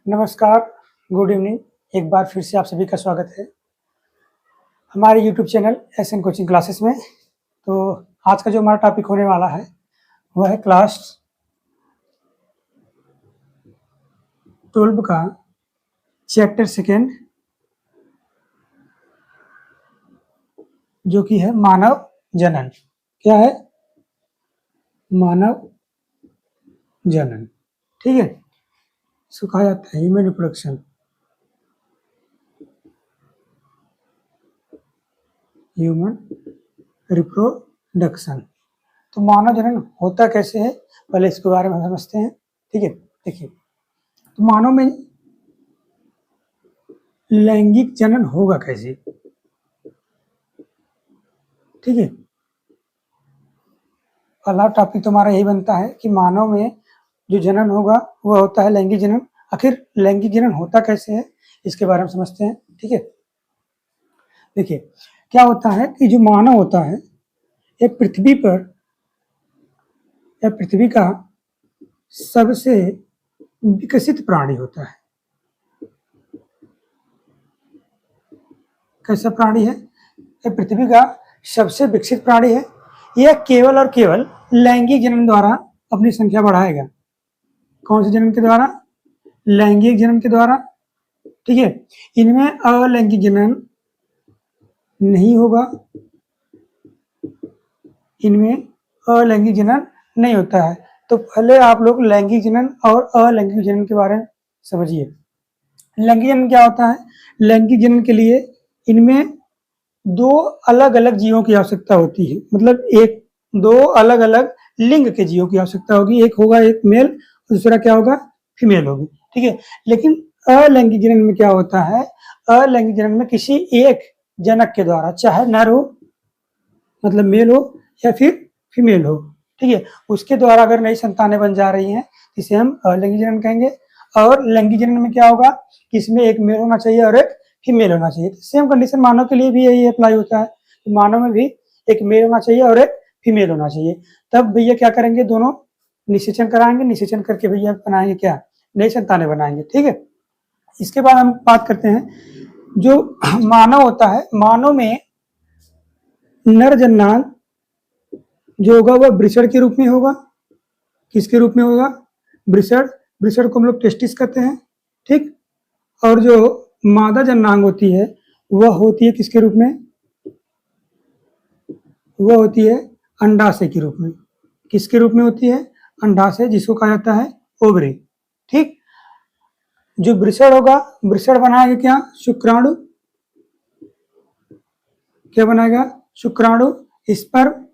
नमस्कार, good evening. एक बार फिर से आप सभी का स्वागत है हमारे YouTube channel SN coaching classes में। तो आज का जो हमारा टॉपिक होने वाला है वह है क्लास 12 का चैप्टर सेकेंड, जो कि है मानव जनन। क्या है? मानव जनन। ठीक है, इसको कहा जाता है ह्यूमन रिप्रोडक्शन। Human reproduction. तो मानव जनन होता कैसे है, पहले इसके बारे में समझते हैं। ठीक है, देखिए, तो मानव में लैंगिक जनन होगा कैसे? ठीक है, पहला टॉपिक तो हमारा यही बनता है कि मानव में जो जनन होगा वह होता है लैंगिक जनन। आखिर लैंगिक जनन होता कैसे है, इसके बारे में समझते हैं। ठीक है, देखिए, क्या होता है कि जो मानव होता है ये पृथ्वी का सबसे विकसित प्राणी होता है। कैसा प्राणी है? ये पृथ्वी का सबसे विकसित प्राणी है। यह केवल और केवल लैंगिक जनन द्वारा अपनी संख्या बढ़ाएगा। कौन से जनन के द्वारा? लैंगिक जनन के द्वारा। ठीक है, इनमें अलैंगिक जनन नहीं होगा, इनमें अलैंगिक जनन नहीं होता है। तो पहले आप लोग लैंगिक जनन और अलैंगिक जनन के बारे में समझिए। लैंगिक जनन क्या होता है? लैंगिक जनन के लिए इनमें दो अलग अलग जीवों की आवश्यकता होती है। मतलब दो अलग अलग लिंग के जीवों की आवश्यकता होगी। एक होगा एक मेल, दूसरा क्या होगा? फीमेल होगी। ठीक है, लेकिन अलैंगिक जनन में क्या होता है? अलैंगिक जनन में किसी एक जनक के द्वारा, चाहे नर हो मतलब मेल हो या फिर फीमेल हो, ठीक है, उसके द्वारा अगर नई संतानें बन जा रही हैं इसे हम अलैंगिक जनन कहेंगे। और लैंगिक जनन में क्या होगा कि इसमें एक मेल होना चाहिए और एक फीमेल होना चाहिए। सेम कंडीशन मानव के लिए भी यही अप्लाई होता है। मानव में भी एक मेल होना चाहिए और एक फीमेल होना चाहिए। तब भैया क्या करेंगे, दोनों निषेचन कराएंगे, निषेचन करके भैया बनाएंगे क्या? नई संतानें बनाएंगे। ठीक है, इसके बाद हम बात करते हैं जो मानव होता है। मानव में नर जन्नांग जो होगा वह वृषण के रूप में होगा। किसके रूप में होगा? वृषण। वृषण को हम लोग टेस्टिस कहते हैं। ठीक, और जो मादा जन्नांग होती है वह होती है किसके रूप में? वह होती है अंडाशय के रूप में। किसके रूप में होती है? अंडाशय, जिसको कहा जाता है ओवरी। ठीक, जो वृषण होगा, वृषण बनाएगा क्या? शुक्राणु। क्या बनाएगा? शुक्राणु, स्पर्म।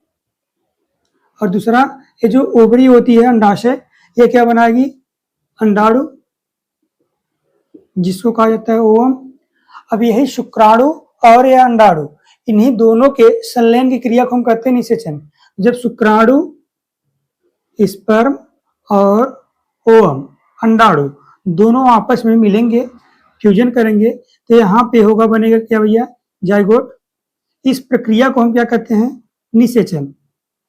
और दूसरा ये जो ओवरी होती है अंडाशय, ये क्या बनाएगी? अंडाणु, जिसको कहा जाता है ओवम। अब यही शुक्राणु और यह अंडाणु, इन्हीं दोनों के संलयन की क्रिया को हम कहते हैं निषेचन। जब शुक्राणु, स्पर्म और ओवम, अंडाणु दोनों आपस में मिलेंगे, फ्यूजन करेंगे, तो यहाँ पे होगा, बनेगा क्या भैया? जाइगोट। इस प्रक्रिया को हम क्या कहते हैं? निषेचन,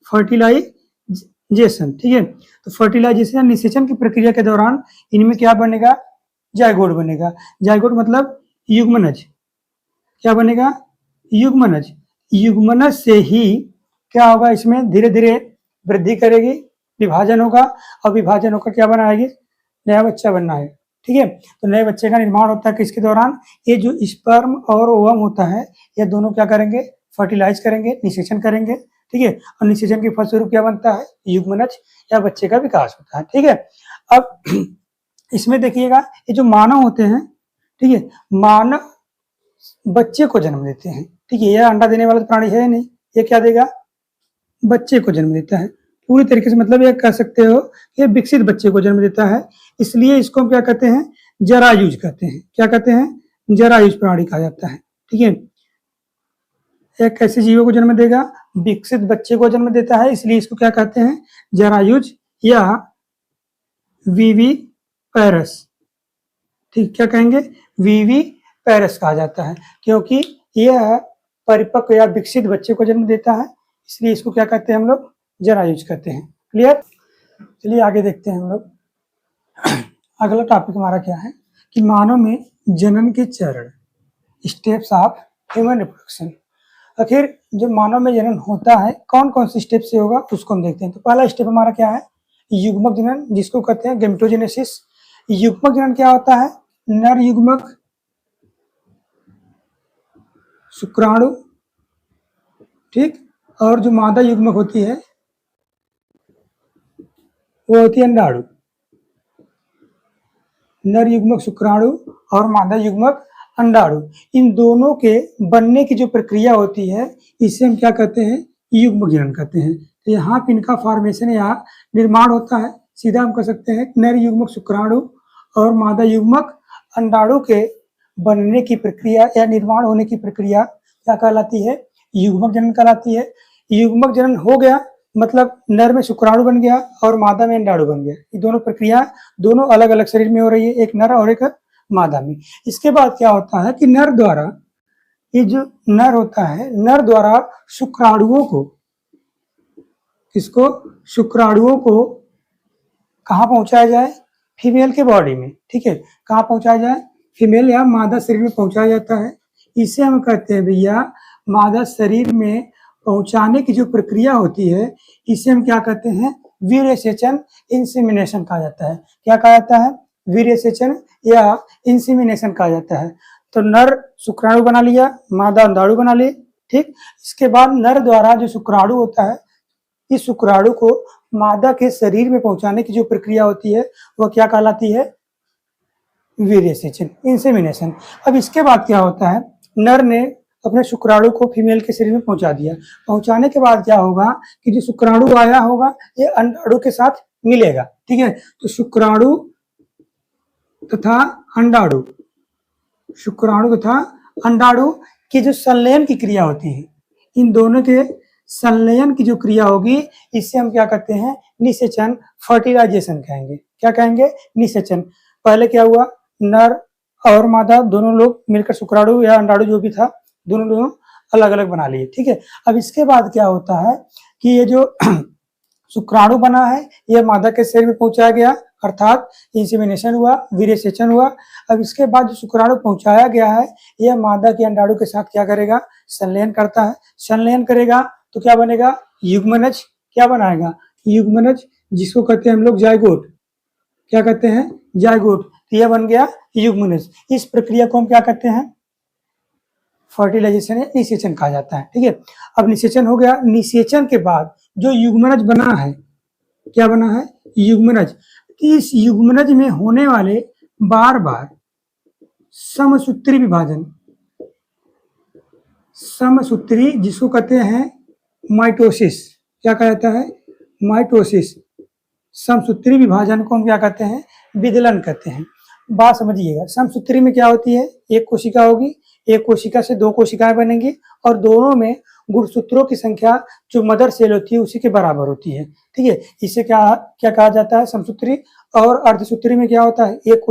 फर्टिलाइजेशन। ठीक है, तो फर्टिलाइजेशन निषेचन की प्रक्रिया के दौरान इनमें क्या बनेगा? जाइगोट बनेगा। जाइगोट मतलब युग्मनज। क्या बनेगा? युग्मनज। युग्मनज से ही क्या होगा? इसमें धीरे धीरे वृद्धि करेगी, विभाजन होगा, और विभाजन होकर क्या बनाएगी? नया बच्चा बनना है। ठीक है, तो नए बच्चे का निर्माण होता है किसके दौरान? ये जो स्पर्म और ओवम होता है, ये दोनों क्या करेंगे? फर्टिलाइज करेंगे, निषेचन करेंगे। ठीक है, और निषेचन के फलस्वरूप क्या बनता है? युग्मनज या बच्चे का विकास होता है। ठीक है, अब इसमें देखिएगा, ये जो मानव होते हैं, ठीक है, मानव बच्चे को जन्म देते हैं। ठीक है, यह अंडा देने वाला प्राणी है नहीं, ये क्या देगा? बच्चे को जन्म देता है। पूरी तरीके से मतलब ये कह सकते हो कि विकसित बच्चे को जन्म देता है। इसलिए इसको हम क्या कहते हैं? जरायुज कहते हैं। क्या कहते हैं? जरायुज प्राणी कहा जाता है। ठीक है, एक ऐसे जीवों को जन्म देगा, विकसित बच्चे को जन्म देता है, इसलिए इसको क्या कहते हैं? जरायुज या वीवी पैरस। ठीक, क्या कहेंगे? वीवी पैरस कहा जाता है, क्योंकि यह परिपक्व या विकसित बच्चे को जन्म देता है, इसलिए इसको क्या कहते हैं हम लोग? जरायुज कहते हैं। क्लियर? चलिए आगे देखते हैं हम लोग। अगला टॉपिक हमारा क्या है? कि मानव में जनन के चरण, स्टेप्स ऑफ ह्यूमन रिप्रोडक्शन। आखिर जब मानव में जनन होता है कौन कौन से स्टेप से होगा उसको हम देखते हैं। तो पहला स्टेप हमारा क्या है, युग्मक जनन, जिसको कहते हैं गैमेटोजेनेसिस। युग्मक जनन क्या होता है, नर युग्मक शुक्राणु, ठीक, और जो मादा युग्मक होती है वो होती है अंडाणु। नर युग्मक शुक्राणु और मादा युग्मक अंडाणु, इन दोनों के बनने की जो प्रक्रिया होती है इसे हम क्या कहते हैं, युग्मक जनन कहते हैं। तो यहाँ पे इनका फॉर्मेशन या निर्माण होता है। सीधा हम कह सकते हैं नर युग्मक शुक्राणु और मादा युग्मक अंडाणु के बनने की प्रक्रिया या निर्माण होने की प्रक्रिया क्या कहलाती है, युग्मक जनन कहलाती है। युग्मक जनन हो गया मतलब नर में शुक्राणु बन गया और मादा में अंडाणु बन गया। ये दोनों प्रक्रिया दोनों अलग अलग शरीर में हो रही है, एक नर और एक मादा में। इसके बाद क्या होता है कि नर द्वारा, ये जो नर होता है, नर द्वारा शुक्राणुओं को, किसको, शुक्राणुओं को कहाँ पहुंचाया जाए, फीमेल के बॉडी में, ठीक है, कहाँ पहुंचाया जाए, फीमेल या मादा शरीर में पहुंचाया जाता है। इसे हम कहते हैं भैया मादा शरीर में पहुंचाने की जो प्रक्रिया होती है इसे हम क्या कहते हैं, वीर्यसेचन, इंसेमिनेशन कहा जाता है। क्या कहा जाता है, वीर्यसेचन या इंसेमिनेशन कहा जाता है। तो नर शुक्राणु बना लिया, मादा अंडाणु बना ली, ठीक। इसके बाद नर द्वारा जो शुक्राणु होता है, इस शुक्राणु को मादा के शरीर में पहुंचाने की जो प्रक्रिया होती है वह क्या कहलाती है, वीर्यसेचन, इंसेमिनेशन। अब इसके बाद क्या होता है, नर ने अपने शुक्राणु को फीमेल के शरीर में पहुंचा दिया। पहुंचाने के बाद क्या होगा कि जो शुक्राणु आया होगा ये अंडाणु के साथ मिलेगा, ठीक है। तो शुक्राणु तथा अंडाणु, शुक्राणु तथा अंडाणु की जो संलयन की क्रिया होती है, इन दोनों के संलयन की जो क्रिया होगी इससे हम क्या कहते हैं, निषेचन, फर्टिलाइजेशन कहेंगे। क्या कहेंगे, निषेचन। पहले क्या हुआ, नर और मादा दोनों लोग मिलकर शुक्राणु या अंडाणु जो भी था दोनों अलग अलग बना लिए, ठीक है। अब इसके बाद क्या होता है कि ये जो शुक्राणु बना है यह मादा के शरीर में पहुंचाया गया, अर्थात इंसेमिनेशन हुआ, वीर्यसेचन हुआ। अब इसके बाद जो शुक्राणु पहुंचाया गया है यह मादा के अंडाणु के साथ क्या करेगा, संलयन करता है। संलयन करेगा तो क्या बनेगा, युग्मनज। क्या बनाएगा, युग्मनज, जिसको कहते हैं हम लोग जायगोट। क्या कहते हैं, जायगोट। तो यह बन गया युग्मनज। इस प्रक्रिया को हम क्या कहते हैं, फर्टिलाइजेशन या निषेचन कहा जाता है, ठीक है। अब निषेचन हो गया, निषेचन के बाद जो युग्मनज बना है, क्या बना है, युग्मनज। इस युग्मनज में होने वाले बार बार समसूत्री विभाजन, समसूत्री, जिसको कहते हैं माइटोसिस। क्या कहा जाता है, माइटोसिस। समसूत्री विभाजन को हम क्या कहते हैं, विदलन कहते हैं। बात समझिएगा, समसूत्री में क्या होती है, एक कोशिका होगी, एक कोशिका से दो कोशिकाएं बनेंगी और दोनों में गुणसूत्रों की संख्या जो मदर सेल होती है उसी के बराबर होती है, ठीक है। इसे क्या क्या कहा जाता है, समसूत्री। और अर्धसूत्री में क्या होता है, एक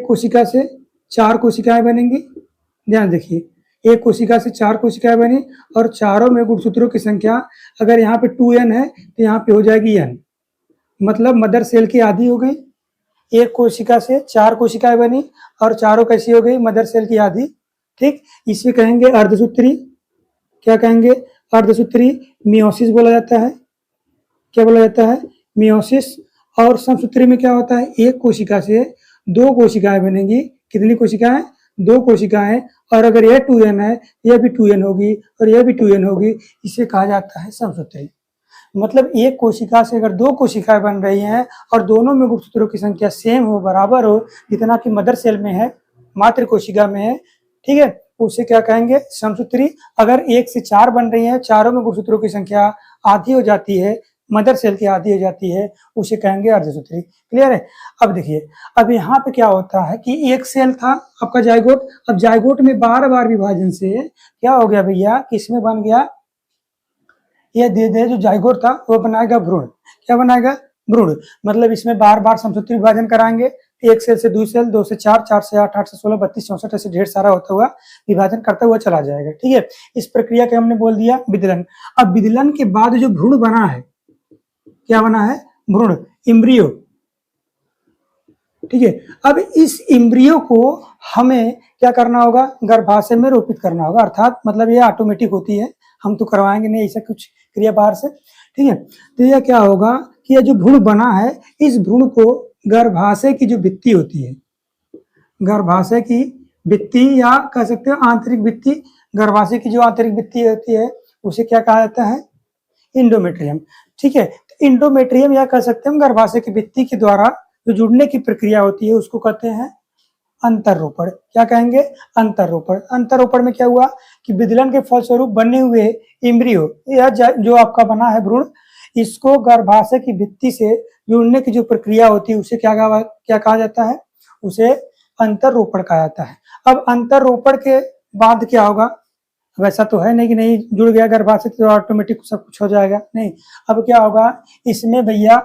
कोशिका से चार कोशिकाएं बनेंगी। ध्यान देखिए, एक कोशिका से चार कोशिकाएं बनी और चारों में गुणसूत्रों की संख्या अगर यहाँ पे 2n है तो यहाँ पे हो जाएगी n, मतलब मदर सेल की आधी हो गई। एक कोशिका से चार कोशिकाएं बनी और चारों कैसी हो गई, मदर सेल की आधी, ठीक। इसे कहेंगे अर्धसूत्री। क्या कहेंगे, अर्धसूत्री। मियोसिस बोला जाता है। क्या बोला जाता है, मियोसिस। और समसूत्री में क्या होता है, एक कोशिका से दो कोशिकाएं बनेंगी। कितनी कोशिकाएं, दो कोशिकाएं। और अगर यह 2n है यह भी 2n होगी और यह भी 2n होगी, इसे कहा जाता है समसूत्री। मतलब एक कोशिका से अगर दो कोशिकाएं बन रही हैं और दोनों में गुणसूत्रों की संख्या सेम हो, बराबर हो, जितना कि मदर सेल में है, मातृ कोशिका में है, ठीक है, उसे क्या कहेंगे, समसूत्री। अगर एक से चार बन रही है, चारों में गुणसूत्रों की संख्या आधी हो जाती है, मदर सेल की आधी हो जाती है, उसे कहेंगे अर्धसूत्री। क्लियर है। अब देखिए, अब यहाँ पे क्या होता है कि एक सेल था आपका जायगोट। अब जायगोट में बार बार विभाजन से क्या हो गया भैया, किसमें बन गया, यह धीरे धीरे जो जायगोट था वो बनाएगा भ्रूण। क्या बनाएगा, भ्रूण। मतलब इसमें बार बार समसूत्री विभाजन कराएंगे, एक सेल से दो सेल, 2 से 4, 4 से 8, 8 से 16, 32, 64 ऐसे ढेर सारा होता हुआ विभाजन करता हुआ चला जाएगा, ठीक है। इस प्रक्रिया के हमने बोल दिया विदलन। अब विदलन के बाद जो भ्रूण बना है, क्या बना है, भ्रूण, इम्ब्रियो। ठीक है। अब इस एम्ब्रियो को हमें क्या करना होगा, गर्भाशय में रोपित करना होगा, अर्थात मतलब ये ऑटोमेटिक होती है, हम तो करवाएंगे नहीं ऐसा कुछ क्रिया बाहर से, ठीक है। तो यह क्या होगा कि यह जो भ्रूण बना है, इस भ्रूण को गर्भाशय की जो भित्ति होती है, गर्भाशय की भित्ति या कह सकते हो आंतरिक भित्ति, गर्भाशय की जो आंतरिक भित्ति होती है उसे क्या कहा जाता है, इंडोमेट्रियम, ठीक है। तो इंडोमेट्रियम या कह सकते हैं गर्भाशय की भित्ति के द्वारा जो जुड़ने की प्रक्रिया होती है उसको कहते हैं अंतररोपण। क्या कहेंगे, अंतररोपण। अंतररोपण में क्या हुआ कि विदलन के फलस्वरूप बने हुए एम्ब्रियो या जो आपका बना है भ्रूण, इसको गर्भाशय की भित्ति से जुड़ने की जो प्रक्रिया होती है उसे क्या कहा जाता है, उसे अंतररोपण कहा जाता है। अब अंतररोपण के बाद क्या होगा, वैसा तो है नहीं कि नहीं जुड़ गया गर्भाशय तो ऑटोमेटिक सब कुछ हो जाएगा, नहीं। अब क्या होगा, इसमें भैया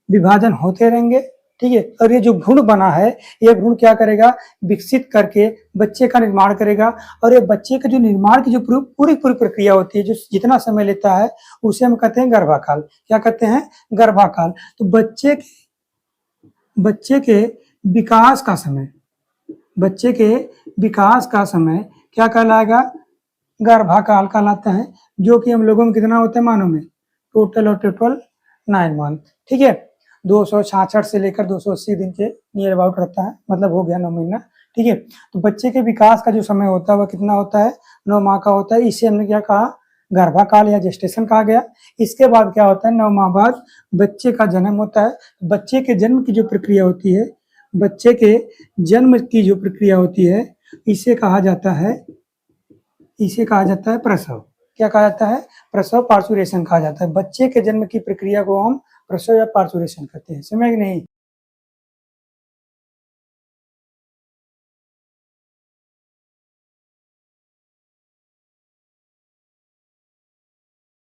विभाजन होते रहेंगे, ठीक है। और ये जो भ्रूण बना है, ये भ्रूण क्या करेगा, विकसित करके बच्चे का निर्माण करेगा, और ये बच्चे के जो निर्माण की जो पूरी प्रक्रिया होती है, जो जितना समय लेता है उसे हम कहते हैं गर्भाकाल। क्या कहते हैं, गर्भाकाल। तो बच्चे के विकास का समय, बच्चे के विकास का समय क्या कहलाएगा, गर्भाकाल कहलाता है, जो कि हम लोगों में कितना होता है मानव में, टोटल 9 मंथ, ठीक है। 266 से लेकर 280 दिन के नियर अबाउट रहता है, मतलब हो गया 9 महीना, ठीक है। तो बच्चे के विकास का जो समय होता है वह कितना होता है, 9 माह का होता है। इसे हमने क्या कहा, गर्भाकाल या जेस्टेशन कहा गया। इसके बाद क्या होता है, 9 माह बाद बच्चे का जन्म होता है। बच्चे के जन्म की जो प्रक्रिया होती है, बच्चे के जन्म की जो प्रक्रिया होती है इसे कहा जाता है प्रसव। क्या कहा जाता है, प्रसव, पार्चुरेशन कहा जाता है। बच्चे के जन्म की प्रक्रिया को हम प्रसव या पार्चुरेशन कहते हैं, समझ नहीं।